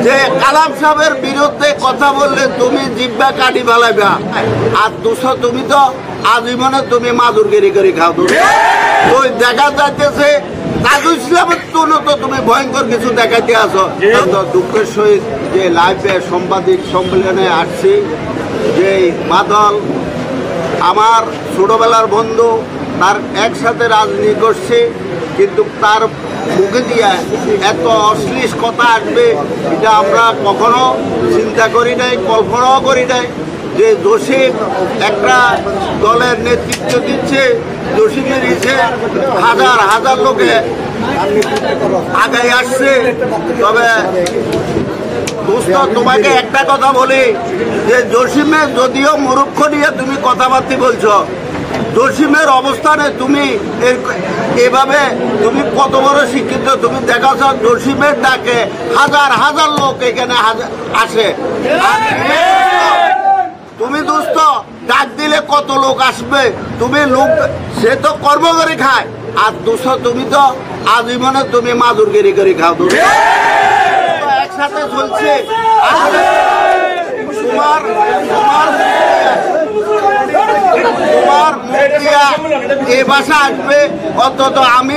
যে কালাম সাহেবের বিরুদ্ধে কথা বললে তুমি জিব্বা কাটি ফেলাইবা, আর দুশো তুমি তো আজীবনে তুমি মাদুরগিরি করে খাও। তো দেখা যাইতেছে তাজুল ইসলামের তুলনা তো তুমি ভয়ঙ্কর কিছু দেখাইতে আসো। দুঃখের সহিত যে লাইভে সাংবাদিক সম্মেলনে আসছি, যে বাদল আমার ছোটবেলার বন্ধু, তার একসাথে রাজনীতি করছে, কিন্তু তার মুখে দিয়ে এত অশ্লীল কথা আসবে এটা আমরা কখনো চিন্তা করি নাই, কল্পনাও করি নাই। যে জসিম একটা দলের নেতৃত্ব দিচ্ছে, জসিমের ইচ্ছে হাজার হাজার লোকে আগে আসছে। তবে দোস্ত, তোমাকে একটা কথা বলি যে জসিমের যদিও মূর্খ নিয়ে তুমি কথাবার্তা বলছো, জসিমের অবস্থানে তুমি এভাবে তুমি কত বড় শিক্ষিত তুমি দেখাচ্ছ। জসিমের ডাকে হাজার হাজার লোক এখানে আসে, তুমি দোস্ত ডাক দিলে কত লোক আসবে? তুমি লোক সে তো কর্ম করে খায়, আর দোস্ত তুমি তো আজীবনে তুমি মাদুরগিরি করে খাও। একসাথে চলছে তোমার এ ভাষা আসবে, অন্তত আমি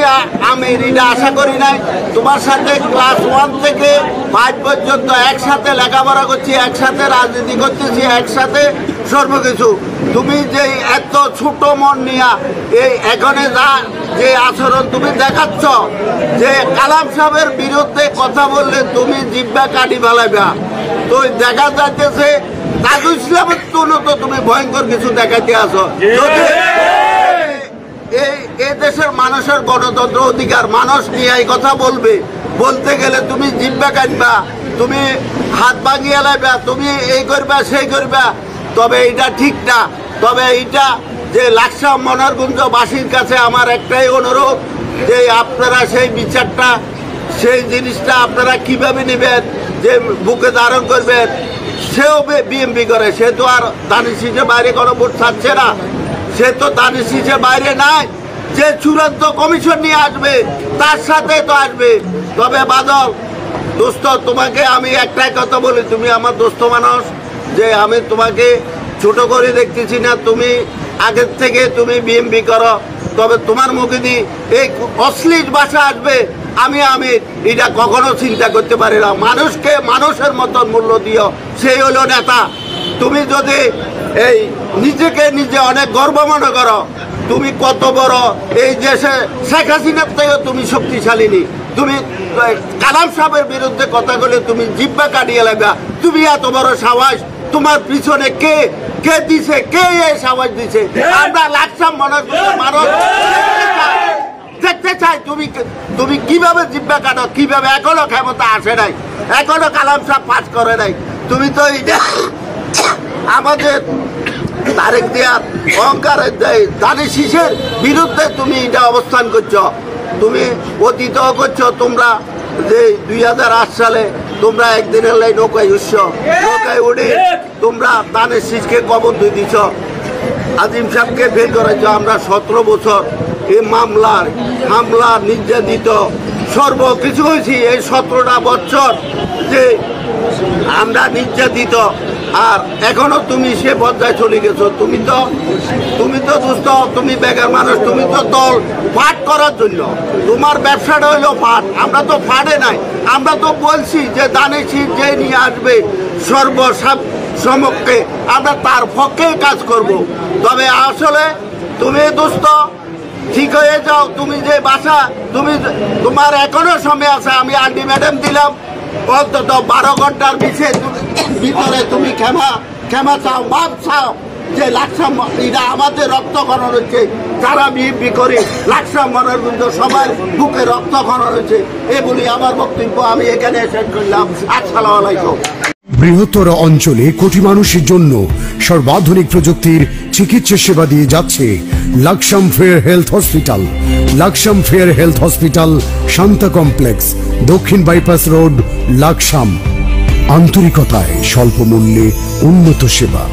এটা আশা করি নাই। তোমার সাথে ক্লাস 1 থেকে 5 পর্যন্ত একসাথে লেখাপড়া করছি, একসাথে রাজনীতি করতেছি, একসাথে সর্বকিছু। তুমি যে এত ছোট মন নিয়ে এই এখানে যে আচরণ তুমি দেখাচ্ছ, যে কালাম সাহেবের বিরুদ্ধে কথা বললে তুমি জিব্বা কাটি ফেলাইবা, তো দেখা যাইতেছে তাজুল ইসলামের তুলনা তো তুমি ভয়ঙ্কর কিছু দেখাইতে আসো। এই দেশের মানুষের গণতন্ত্র অধিকার, মানুষ নিয়ে এই কথা বলবে, বলতে গেলে তুমি জিব্বা কাটবা, তুমি হাত ভাঙিয়ে লাইবা, তুমি এই করবা সেই করবা। তবে এটা ঠিক না। তবে এইটা যে লাকসাম মনোহরগঞ্জবাসীর কাছে আমার একটাই অনুরোধ, যে আপনারা সেই বিচারটা, সেই জিনিসটা আপনারা কিভাবে নেবেন, যে বুকে ধারণ করবেন। সেও বিএমপি করে, সে তো আর দানিশ শীষের বাইরে কোনো ভোট ছাড়ছে না, সে তো দানিশ শীষের বাইরে নাই। যে চূড়ান্ত কমিশন নিয়ে আসবে তার সাথে তো আসবে। তবে বাদল দোস্ত, তোমাকে আমি একটাই কথা বলি, তুমি আমার দোস্ত মানুষ, যে আমি তোমাকে ছোট করে দেখতেছি না। তুমি আগের থেকে তুমি বিএমপি করো, তবে তোমার মুখে দিয়ে এই অশ্লীল ভাষা আসবে আমি এটা কখনো চিন্তা করতে পারি না। মানুষকে মানুষের মতন মূল্য দিও, সেই হলো নেতা। তুমি যদি এই নিজেকে নিজে অনেক গর্ব মনে করো, তুমি কত বড় এই দেশে শেখ হাসিনার থেকে তুমি শক্তিশালী নি। তুমি কালাম সাহেবের বিরুদ্ধে কথা বলে তুমি জিব্বা কাটিয়ে লাগা, তুমি এত বড় সাহস, তোমার পিছনে কে কে দিছে, কে এই সাহস দিছে? আমরা লাকসাম মানুষ দেখতে চাই তুমি কিভাবে জিব্বা কাটো, কিভাবে। এখনো ক্ষমতা আসে নাই, এখনো কালাম সাহেব পাস করে নাই। তুমি তো আমাদের তারেক জিয়ার অহংকারের দানিশ শীষের বিরুদ্ধে তুমি এটা অবস্থান করছো। তুমি অতীতও করছো। তোমরা যে 2008 সালে তোমরা একদিনের লাই নৌকায় উঠে তোমরা দানিশ শীষকে কবর দিয়ে দিছ, আজিম সাহেবকে বের করেছ। আমরা 17 বছর এই হামলা নির্যাতিত সর্বকিছু হয়েছি এই 17টা বছর, যে আমরা নির্যাতিত। আর এখনো তুমি সে পর্যায়ে চলে গেছো। তুমি তো দুস্থ, তুমি বেকার মানুষ, তুমি তো দল ফাট করার জন্য, তোমার ব্যবসাটা হইলো ফাট। আমরা তো ফাটে নাই, আমরা তো বলছি যে দানিশ শীষ যে নিয়ে আসবে সমক্ষে আমরা তার পক্ষেই কাজ করব। তবে আসলে তুমি দুস্থ ঠিক হয়ে যাও। তুমি যে বাসা, তোমার এখনো সময় আছে। আমি আলটিমেটাম দিলাম, অন্তত 12 ঘন্টার ভিতরে তুমি ক্ষমা চাও, মাপ চাও, যে লাকসাম এটা আমাদের রক্তক্ষরণ হচ্ছে। যারা বিএনপি করে লাকসাম মনোহরগঞ্জ সবার বুকে রক্তক্ষরণ হচ্ছে। এ বলি আমার বক্তব্য আমি এখানে শেষ করলাম। আসসালামু আলাইকুম। বৃহত্তর অঞ্চলে কোটি মানুষের জন্য সর্বাধুনিক প্রযুক্তির চিকিৎসা সেবা দিয়ে যাচ্ছে Laksam fair health hospital. Laksam fair health hospital, Shanta complex, দক্ষিণ বাইপাস রোড, লাকসাম। আন্তরিকতায় স্বল্প মূল্যে উন্নত সেবা।